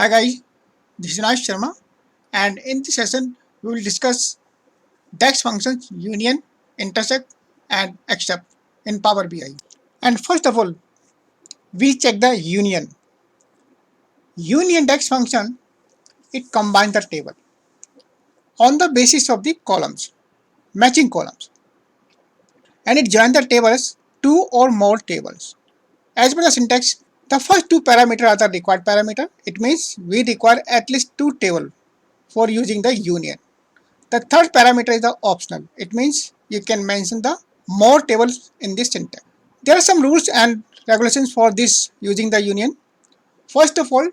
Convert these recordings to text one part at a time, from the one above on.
Hi guys, this is Nash Sharma, and in this session we will discuss DAX functions union, intersect, and except in Power BI. And first of all, we check the union. Union DAX function, it combines the table on the basis of the columns, matching columns, and it joins the tables two or more tables. As per the syntax, the first two parameters are the required parameter. It means we require at least two tables for using the union. The third parameter is the optional. It means you can mention the more tables in this syntax. There are some rules and regulations for this using the union. First of all,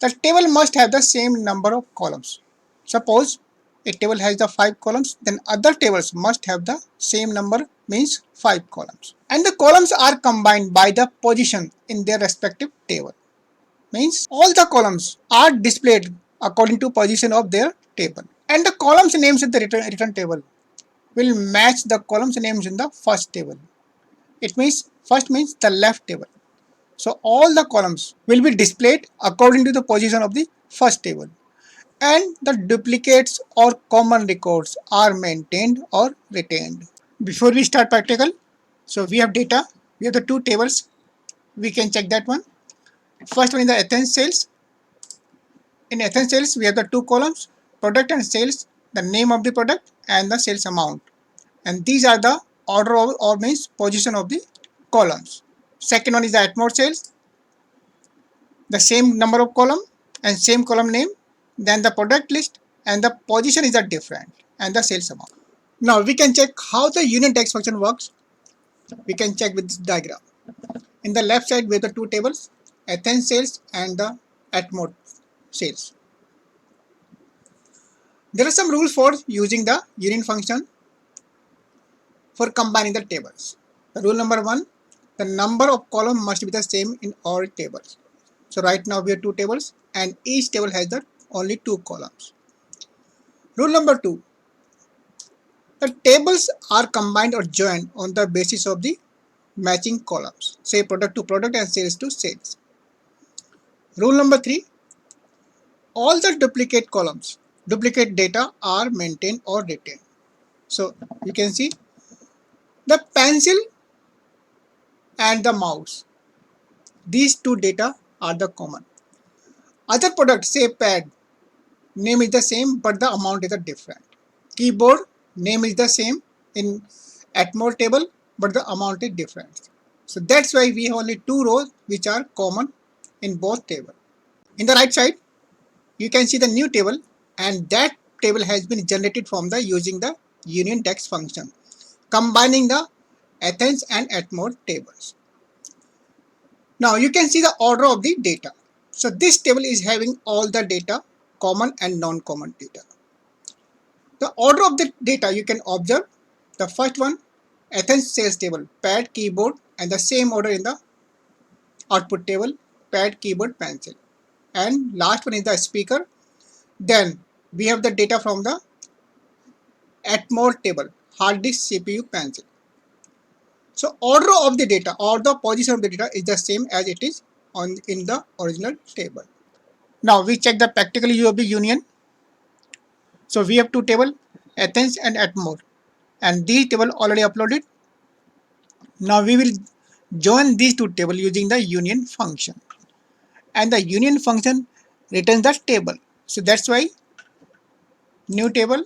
the table must have the same number of columns. Suppose a table has the 5 columns, then other tables must have the same number, means 5 columns. And the columns are combined by the position in their respective table. Means all the columns are displayed according to position of their table. And the columns names in the return table will match the columns names in the first table. It means first means the left table. So all the columns will be displayed according to the position of the first table. And the duplicates or common records are maintained or retained. Before we start practical, so we have data, we have the two tables, we can check that one. First one is the Athens sales. In Athens sales, we have the two columns, product and sales, the name of the product and the sales amount. And these are the order of, or means position of the columns. Second one is the Atmore sales, the same number of column and same column name, then the product list and the position is a different and the sales amount. Now we can check how the union DAX function works. We can check with this diagram. In the left side we have the two tables, Athens sales and the Atmore sales. There are some rules for using the union function for combining the tables. The rule number 1, the number of columns must be the same in all tables. So right now we have two tables and each table has the only two columns. Rule number 2, the tables are combined or joined on the basis of the matching columns, say product to product and sales to sales. Rule number 3, all the duplicate columns, duplicate data are maintained or retained. So you can see the pencil and the mouse, these two data are the common. Other products, say pad, name is the same but the amount is different. Keyboard, name is the same in Atmore table but the amount is different. So that's why we have only two rows which are common in both tables. In the right side, you can see the new table, and that table has been generated from the using the union DAX function, combining the Athens and Atmore tables. Now you can see the order of the data. So this table is having all the data, common and non-common data. The order of the data you can observe. The first one, Athens sales table, pad, keyboard, and the same order in the output table, pad, keyboard, pencil. And last one is the speaker. Then we have the data from the Atmore table, hard disk, CPU, pencil. So order of the data or the position of the data is the same as it is in the original table. Now we check the practical use of the union. So we have two tables, Athens and Atmore, and these table already uploaded. Now we will join these two tables using the union function, and the union function returns the table. So that's why new table,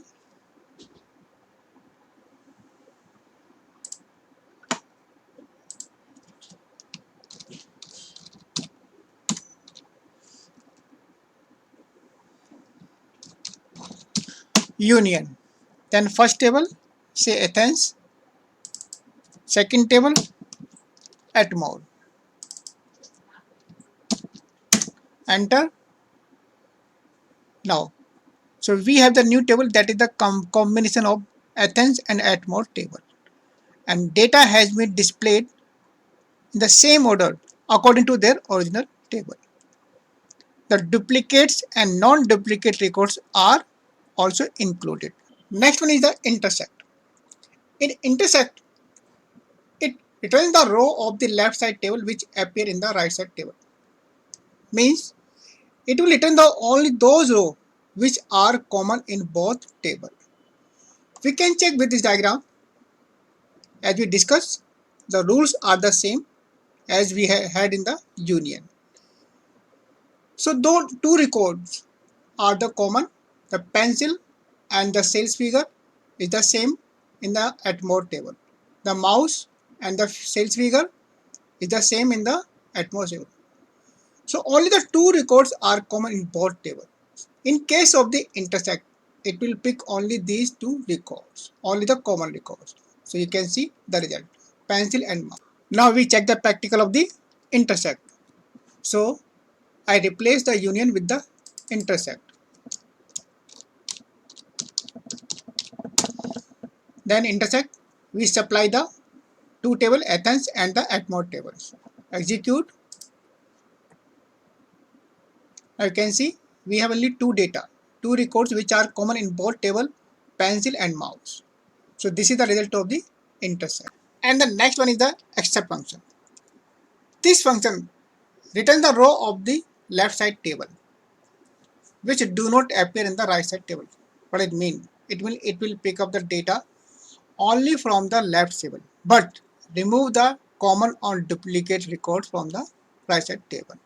union. Then first table, say Athens, second table, Atmore. Enter. Now, so we have the new table, that is the combination of Athens and Atmore table, and data has been displayed in the same order according to their original table. The duplicates and non-duplicate records are also included. Next one is the intersect. In intersect, it returns the row of the left side table which appear in the right side table. Means it will return the only those rows which are common in both tables. We can check with this diagram. As we discussed, the rules are the same as we had in the union. So those two records are the common. The pencil and the sales figure is the same in the Atmore table. The mouse and the sales figure is the same in the Atmore table. So only the two records are common in both tables. In case of the intersect, it will pick only these two records, only the common records. So you can see the result, pencil and mouse. Now we check the practical of the intersect. So I replace the union with the intersect. Then intersect, we supply the two table, Athens and the Atmore tables. Execute. Now you can see we have only two data, two records which are common in both table, pencil and mouse. So this is the result of the intersect. And the next one is the except function. This function returns the row of the left side table which do not appear in the right side table. What it means? It will pick up the data only from the left table, but remove the common or duplicate records from the right side table.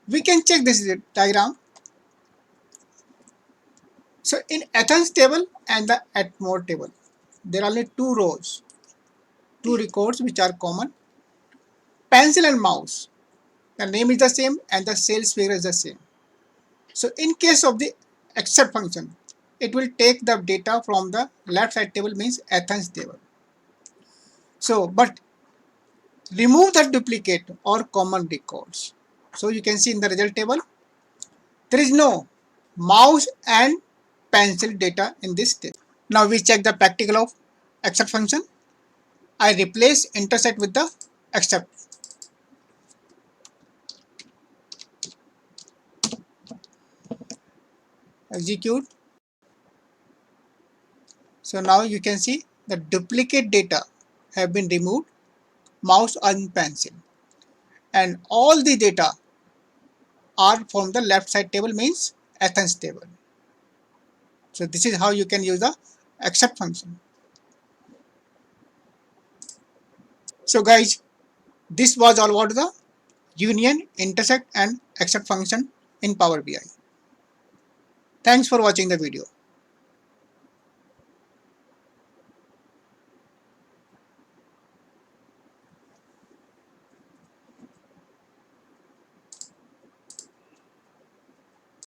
We can check this diagram. So in Athens table and the Atmore table, there are only two rows, two records which are common. Pencil and mouse, the name is the same and the sales figure is the same. So in case of the except function, it will take the data from the left side table, means Athens table. So but remove the duplicate or common records. So you can see in the result table, there is no mouse and pencil data in this table. Now we check the practical of except function. I replace intersect with the except. Execute. So now you can see the duplicate data have been removed, mouse and pencil, and all the data are from the left side table, means Athens table. So this is how you can use the except function. So guys, this was all about the union, intersect and except function in Power BI. Thanks for watching the video.